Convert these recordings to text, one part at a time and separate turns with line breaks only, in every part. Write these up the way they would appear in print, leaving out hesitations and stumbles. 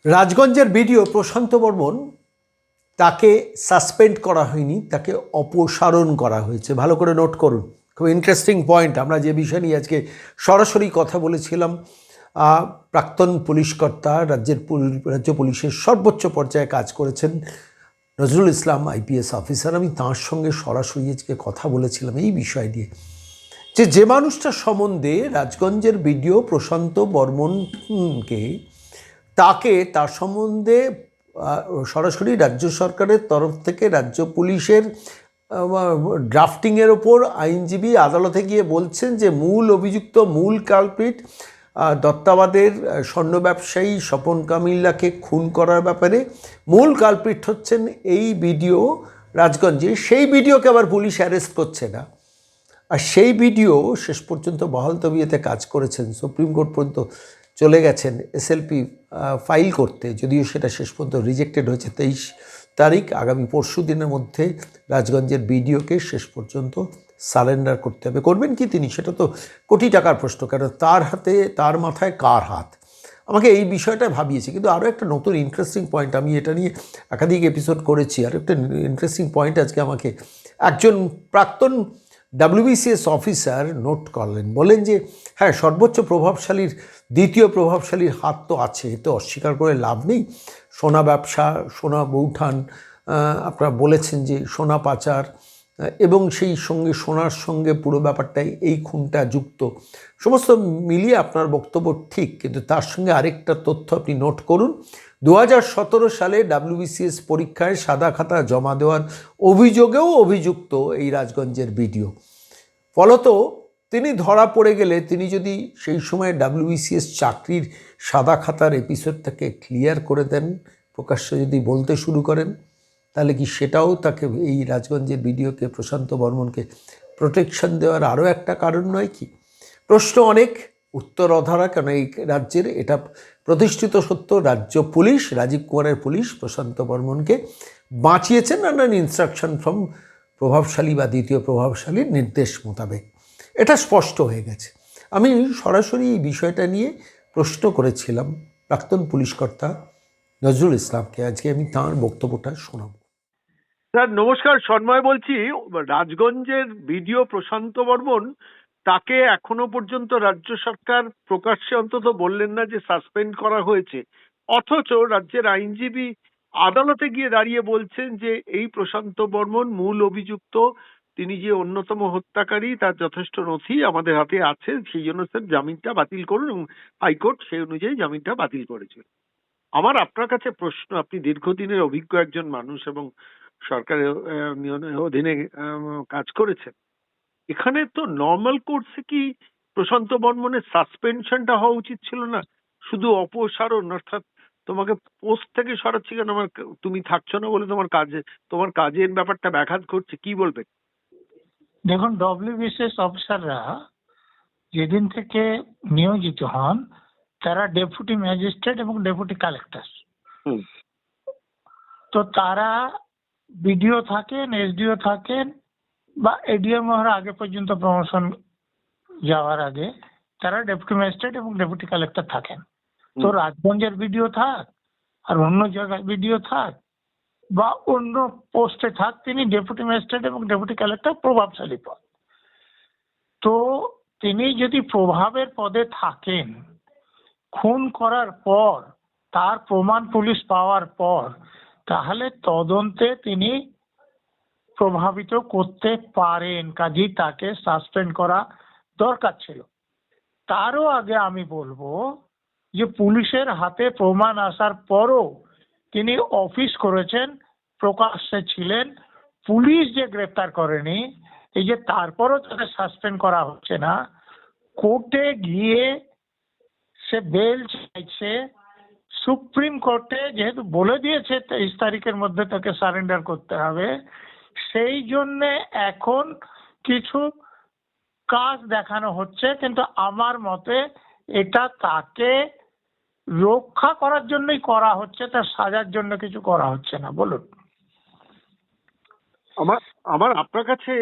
রাজগঞ্জের video প্রশান্ত বর্মন তাকে suspend করা হয়নি, তাকে অপসারণ করা হয়েছে। ভালো করে নোট করুন, খুব ইন্টারেস্টিং পয়েন্ট। আমরা যে বিষয় নিয়ে আজকে সরাসরি কথা বলেছিলাম, প্রাক্তন পুলিশকর্তা, রাজ্য পুলিশের সর্বোচ্চ পর্যায়ে কাজ করেছেন নজরুল ইসলাম আইপিএস অফিসার। আমি তাঁর সঙ্গে সরাসরি আজকে কথা বলেছিলাম এই বিষয় নিয়ে, যে মানুষটা সম্বন্ধে রাজগঞ্জের ভিডিও প্রশান্ত বর্মনকে তার সম্বন্ধে সরাসরি রাজ্য সরকারের তরফ থেকে রাজ্য পুলিশের ড্রাফটিংয়ের ওপর আইনজীবী আদালতে গিয়ে বলছেন যে মূল অভিযুক্ত, মূল কালপ্রিট, দত্তাবাদের স্বর্ণ ব্যবসায়ী স্বপন কামিল্লাকে খুন করার ব্যাপারে মূল কালপ্রিট হচ্ছেন এই ভিডিও রাজগঞ্জে। সেই ভিডিওকে আবার পুলিশ অ্যারেস্ট করছে না, আর সেই ভিডিও শেষ পর্যন্ত বহাল তবিয়তে কাজ করেছেন, সুপ্রিম কোর্ট পর্যন্ত চলে গেছেন এসএলপি ফাইল করতে, যদিও সেটা শেষ পর্যন্ত রিজেক্টেড হয়েছে 23 তারিখ। আগামী পরশু দিনের মধ্যে রাজগঞ্জের ভিডিওকে শেষ পর্যন্ত সারেন্ডার করতে হবে। করবেন কি তিনি, সেটা তো কোটি টাকার প্রশ্ন, কারণ তার হাতে, তার মাথায় কার হাত, আমাকে এই বিষয়টা ভাবিয়েছে। কিন্তু আরও একটা নতুন ইন্টারেস্টিং পয়েন্ট, আমি এটা নিয়ে একাধিক এপিসোড করেছি, আর একটা ইন্টারেস্টিং পয়েন্ট আজকে আমাকে একজন প্রাক্তন WBCS অফিসার নোট করলেন। বলেন যে হ্যাঁ, সর্বোচ্চ প্রভাবশালীর, দ্বিতীয় প্রভাবশালীর হাত তো আছে, এতে অস্বীকার করে লাভ নেই। সোনা ব্যবসা, সোনা বৌঠান, আপনারা বলেছেন যে সোনা পাচার, এবং সেই সঙ্গে সোনার সঙ্গে পুরো ব্যাপারটাই এই খুনটা যুক্ত, সমস্ত মিলিয়ে আপনার বক্তব্য ঠিক। কিন্তু তার সঙ্গে আরেকটা তথ্য আপনি নোট করুন। 2017 সালে WBCS পরীক্ষায় সাদা খাতা জমা দেওয়ার অভিযোগেও অভিযুক্ত এই রাজগঞ্জের ভিডিও। ফলত তিনি ধরা পড়ে গেলে, তিনি যদি সেই সময় WBCS চাকরির সাদা খাতার এপিসোডটাকে ক্লিয়ার করে দেন, প্রকাশ্যে যদি বলতে শুরু করেন, তাহলে কি সেটাও তাকে, এই রাজগঞ্জের ভিডিওকে, প্রশান্ত বর্মনকে প্রোটেকশন দেওয়ার আরও একটা কারণ নয় কি? প্রশ্ন অনেক, উত্তর অধারা, কেন এই রাজ্যের এটা প্রতিষ্ঠিত সত্য। রাজ্য পুলিশ, রাজীব কুমারের পুলিশ প্রশান্ত বর্মনকে বাঁচিয়েছেন আন্ডার ইনস্ট্রাকশন ফ্রম প্রভাবশালী বা দ্বিতীয় প্রভাবশালীর নির্দেশ মোতাবেক। এটা স্পষ্ট হয়ে গেছে। আমি সরাসরি এই বিষয়টা নিয়ে প্রশ্ন করেছিলাম প্রাক্তন পুলিশকর্তা নজরুল ইসলামকে। আজকে আমি তাঁর বক্তব্যটা শোনাব।
স্যার নমস্কার, সন্ময় বলছি। রাজগঞ্জের ভিডিও প্রশান্ত বর্মন, তাকে এখনো পর্যন্ত রাজ্য সরকার প্রকাশ্যে অন্তত বললেন না যে সাসপেন্ড করা হয়েছে, অথচ রাজ্যের আইনজীবী আদালতে গিয়ে দাঁড়িয়ে বলছেন যে এই প্রশান্ত বর্মন মূল অভিযুক্ত, তিনি যে অন্যতম হত্যাকারী তার যথেষ্ট নথি আমাদের হাতে আছে, সেই জন্য স্যার জামিনটা বাতিল করুন, এবং হাইকোর্ট সেই অনুযায়ী জামিনটা বাতিল করেছে। আমার আপনার কাছে প্রশ্ন, আপনি দীর্ঘদিনের অভিজ্ঞ একজন মানুষ এবং সরকারের অধীনে কাজ করেছেন, এখানে তো নর্মাল কোর্সে কি প্রশান্ত বর্মনের সাসপেনশনটা হওয়া উচিত ছিল না, শুধু অপসারণ? অর্থাৎ তোমাকে পোস্ট থেকে সরাচ্ছি কেন, তুমি থাকছো না বলে তোমার কাজের ব্যাপারটা ব্যাঘাত ঘটছে, কি বলবেন?
দেখুন, WBCS অফিসাররা যেদিন থেকে নিয়োজিত হন, তারা ডেপুটি ম্যাজিস্ট্রেট এবং ডেপুটি কালেক্টর। তো তারা বিডিও থাকেন, SDO থাকেন, বা ADM হওয়ার আগে পর্যন্ত, প্রমোশন যাওয়ার আগে তারা ডেপুটি ম্যাজিস্ট্রেট এবং ডেপুটি কালেক্টর থাকেন। তো রাজগঞ্জের বিডিও থাক আর অন্য জায়গায় বিডিও থাক বা অন্য পোস্টে থাক, তিনি ডেপুটি ম্যাজিস্ট্রেট এবং ডেপুটি কালেক্টর প্রভাবশালী পদ। তো তিনি যদি প্রভাবের পদে থাকেন, খুন করার পর তার প্রমাণ পুলিশ পাওয়ার পর, তাহলে তদন্তে তিনি প্রভাবিত করতে পারেন, কাজেই তাকে সাসপেন্ড করা দরকার ছিল। তারও আগে আমি বলবো যে পুলিশের হাতে প্রমাণ আসার পরও তিনি অফিস করেছেন, প্রকাশ্যে ছিলেন, পুলিশ যে গ্রেফতার করেনি, এই যে তারপরও তাকে সাসপেন্ড করা হচ্ছে না, কোর্টে গিয়ে সে বেল চাইছে, সুপ্রিম কোর্টে যেহেতু বলে দিয়েছে 23 তারিখের মধ্যে তাকে সারেন্ডার করতে হবে, সেই জন্যে এখন কিছু কাজ দেখানো হচ্ছে। কিন্তু আমার মতে এটা তাকে রক্ষা করার জন্যই করা হচ্ছে, তার সাজার জন্য কিছু করা হচ্ছে না। বলুন।
আমার আপনার কাছে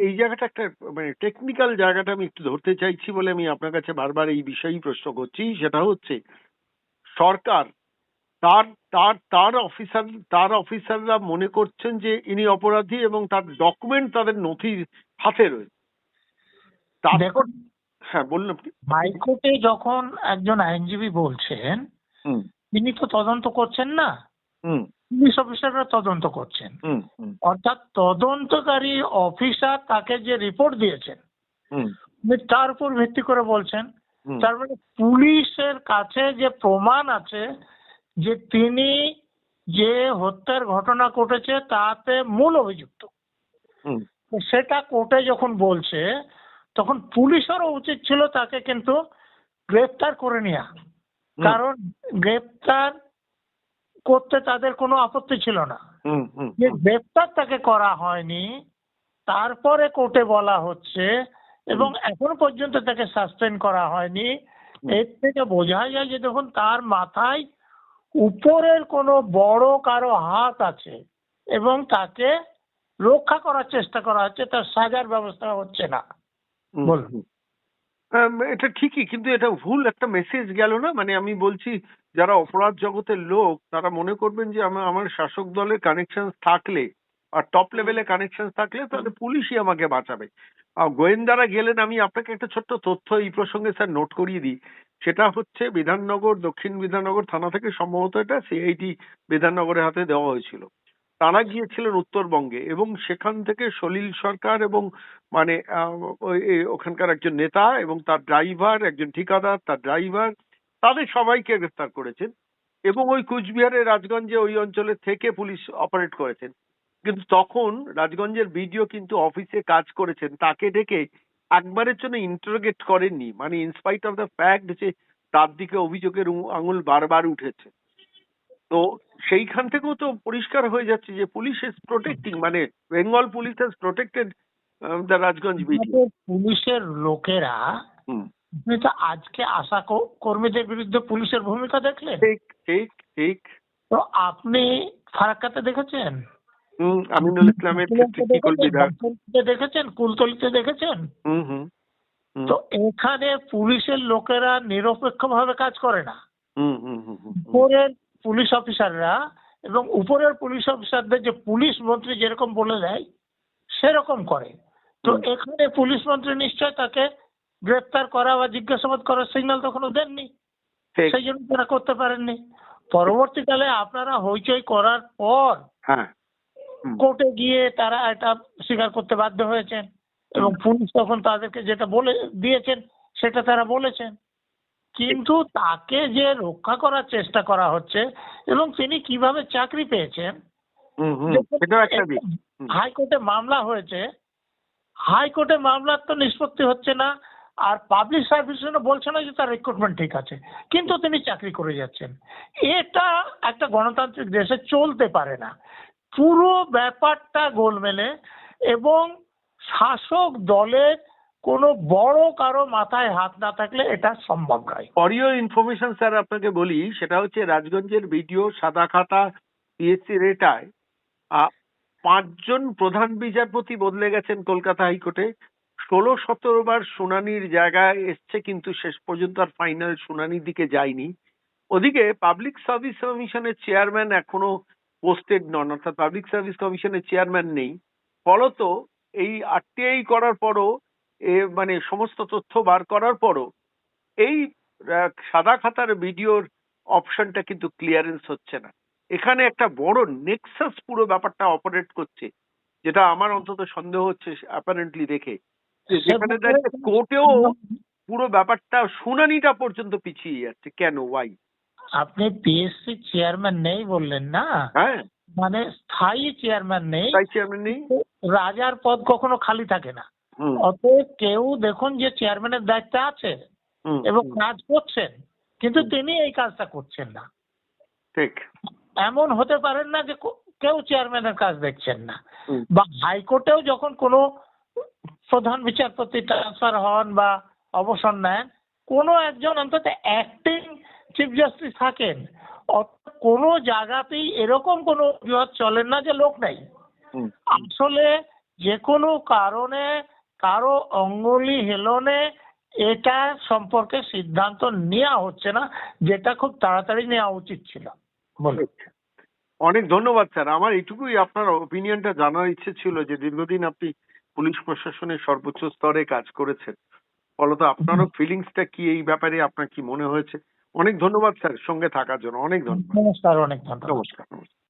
এই জায়গাটা একটা, মানে টেকনিক্যাল জায়গাটা আমি একটু ধরতে চাইছি বলে আমি আপনার কাছে বারবার এই বিষয়েই প্রশ্ন করছি। সেটা হচ্ছে, সরকার তার তার তার অফিসাররা মনে করছেন যে ইনি অপরাধী এবং তার ডকুমেন্ট, তাদের নথি হাতে রয়েছে। তারপর
দেখুন,
হ্যাঁ বলুন আপনি।
হাইকোর্টে যখন একজন আইনজীবী বলছেন,
হুম
তিনি তো তদন্ত করছেন না,
হুম
পুলিশ অফিসাররা তদন্ত করছেন।
হুম হুম
অর্থাৎ তদন্তকারী অফিসার তাকে যে রিপোর্ট দিয়েছেন
হুম
উনি তার উপর ভিত্তি করে বলছেন।
হুম
তার মানে পুলিশের কাছে যে প্রমাণ আছে যে তিনি যে হত্যার ঘটনা ঘটেছে তাতে মূল অভিযুক্ত,
হুম
তো সেটা কোর্টে যখন বলছে তখন পুলিশেরও উচিত ছিল তাকে কিন্তু গ্রেফতার করে নেওয়া। কারণ গ্রেফতার করতে তাদের কোনো আপত্তি ছিল না।
হুম হুম
যে গ্রেফতার তাকে করা হয়নি, তারপরে কোর্টে বলা হচ্ছে এবং এখনো পর্যন্ত তাকে সাসপেন্ড করা হয়নি। এর থেকে বোঝা যায় যে দেখুন তার মাথায় উপরের কোনো বড় কারো হাত আছে এবং তাকে রক্ষা করার চেষ্টা করা হচ্ছে, তার সাজার ব্যবস্থা হচ্ছে না।
হুম,
বলুন।
হুম। এটা ঠিকই, কিন্তু এটা ভুল একটা মেসেজ গেল না? মানে আমি বলছি, যারা অপরাধ জগতের লোক তারা মনে করবেন যে আমার শাসক দলের কানেকশন থাকলে আর টপ লেভেলে কানেকশন থাকলে তাহলে পুলিশই আমাকে বাঁচাবে। গোয়েন্দারা গেলেন। আমি আপনাকে একটা ছোট্ট তথ্য এই প্রসঙ্গে স্যার নোট করিয়ে দিই। সেটা হচ্ছে বিধাননগর, দক্ষিণ বিধাননগর থানা থেকে সম্ভবত এটা সিআইডি বিধাননগরের হাতে দেওয়া হয়েছিল। তারা গিয়েছিলেন উত্তরবঙ্গে এবং সেখান থেকে সলিল সরকার এবং মানে ওখানকার একজন নেতা এবং তার ড্রাইভার, একজন ঠিকাদার, তার ড্রাইভার, তাদের সবাইকে গ্রেফতার করেছেন এবং ওই কুচবিহারের রাজগঞ্জে ওই অঞ্চলে থেকে পুলিশ অপারেট করেছেন। কিন্তু তখন রাজগঞ্জের বিডিও কিন্তু অফিসে কাজ করেছেন, তাকে ডেকে একবারের জন্য ইন্টারোগেট করেননি। মানে ইনস্পাইট অফ দ্য ফ্যাক্ট যে তার দিকে অভিযোগের আঙুল বারবার উঠেছে। তো সেইখান থেকেও তো পরিষ্কার হয়ে যাচ্ছে যে পুলিশ ইজ প্রোটেক্টিং, মানে Bengal police has protected the Rajganj BDO.
আমাদের পুলিশের লোকেরা,
হুম,
আপনি তো আজকে আশা কর্মীদের বিরুদ্ধে পুলিশের ভূমিকা দেখলেন,
ঠিক ঠিক ঠিক।
তো আপনি ফারাক্কাতে দেখেছেন,
আমিনুল ইসলামের ক্ষেত্রে কি করবি না?
বামপন্থীতে দেখেছেন, কুলতলিতে দেখেছেন।
হুম হুম হুম
তো এখানে পুলিশের লোকেরা নিরপেক্ষভাবে কাজ করে না।
হুম হুম হুম হুম হুম
উপরের পুলিশ অফিসাররা এবং উপরের পুলিশ অফিসারদের যে পুলিশ মন্ত্রী যেরকম বলে দেয় সেরকম করে। তো
হুম,
এখানে পুলিশ মন্ত্রী নিশ্চয় তাকে গ্রেপ্তার করা বা জিজ্ঞাসাবাদ করার সিগন্যাল তখনও দেননি,
ঠিক।
সেই জন্য তারা করতে পারেননি। পরবর্তীকালে আপনারা হইচই করার পর
হ্যাঁ। হুম,
কোর্টে গিয়ে তারা এটা স্বীকার করতে বাধ্য হয়েছেন এবং পুলিশ তখন তাদেরকে যেটা বলে দিয়েছেন সেটা তারা বলেছেন। কিন্তু তাকে যে রক্ষা করার চেষ্টা করা হচ্ছে এবং তিনি কিভাবে চাকরি পেয়েছেন,
হুম হুম
দেখুন,
সেটাও একটা দিক। হুম,
হাইকোর্টে মামলা হয়েছে, হাইকোর্টে মামলার তো নিষ্পত্তি হচ্ছে না, আর পাবলিক সার্ভিসও বলছে না যে তার রিক্রুটমেন্ট ঠিক আছে, কিন্তু তিনি চাকরি করে যাচ্ছেন। এটা একটা গণতান্ত্রিক দেশে চলতে পারে না। পুরো ব্যাপারটা গোলমেলে এবং শাসক দলের কোনো বড় কারো মাথায় হাত না থাকলে এটা সম্ভব নয়।
ফর ইউর ইনফরমেশন স্যার আপনাকে বলি, সেটা হচ্ছে রাজগঞ্জের বিডিও সাদা খাতা পিএসসি রেটায় 5 জন প্রধান বিচারপতি বদলে গেছেন কলকাতা হাইকোর্টে। 16-17 বার শুনানির জায়গায় এসছে, কিন্তু শেষ পর্যন্ত আর ফাইনাল শুনানির দিকে যায়নি। ওদিকে পাবলিক সার্ভিস কমিশনের চেয়ারম্যান এখনো পোস্টেড নন, অর্থাৎ পাবলিক সার্ভিস কমিশনের চেয়ারম্যান নেই। ফলত এই আরটিআই করার পরও মানে সমস্ত তথ্য বার করার পরও এই সাদা খাতার ভিডিওর অপশনটা কিন্তু ক্লিয়ারেন্স হচ্ছে না। এখানে একটা বড় নেক্সাস পুরো ব্যাপারটা অপারেট করছে, যেটা আমার অন্তত সন্দেহ হচ্ছে অ্যাপারেন্টলি দেখে, যে যেখানে দাঁড়িয়ে কোর্টেও পুরো ব্যাপারটা শুনানিটা পর্যন্ত পিছিয়ে যাচ্ছে। কেন? ওয়াই?
আপনি পিএসসি চেয়ারম্যান নেই বললেন না,
হ্যাঁ,
মানে স্থায়ী চেয়ারম্যান নেই।
তাই চেয়ারম্যান নেই।
রাজার পদ কখনো খালি থাকে না।
হুম
অতএব কেউ দেখুন যে চেয়ারম্যানের দায়িত্বে আছে
হুম
এবং
হুম,
কাজ করছেন, কিন্তু তিনি এই কাজটা করছেন না।
ঠিক।
এমন হতে পারেন না যে কেউ চেয়ারম্যানের কাজ দেখছেন না।
হুম
বা হাইকোর্টেও যখন কোনো প্রধান বিচারপতি ট্রান্সফার হন বা অবসর নেন, কোনো একজন অন্তত অ্যাক্টিং চিফ জাস্টিস থাকেন। কোনো জায়গাতেই এরকম কোনো অজুহাত চলেন না যে লোক নেই।
হুম
আসলে যে কোনো কারণে কারো অঙ্গুলি হেলনে এটা সম্পর্কে সিদ্ধান্ত নেওয়া হচ্ছে না, যেটা খুব তাড়াতাড়ি নেওয়া উচিত ছিল। বলুন।
অনেক ধন্যবাদ স্যার। আমার এইটুকুই আপনার ওপিনিয়নটা জানার ইচ্ছে ছিল যে দীর্ঘদিন আপনি পুলিশ প্রশাসনের সর্বোচ্চ স্তরে কাজ করেছেন, ফলত আপনারও ফিলিংসটা কি এই ব্যাপারে, আপনার কি মনে হয়েছে? অনেক ধন্যবাদ স্যার সঙ্গে থাকার জন্য। অনেক ধন্যবাদ।
নমস্কার, অনেক ধন্যবাদ।
নমস্কার। নমস্কার।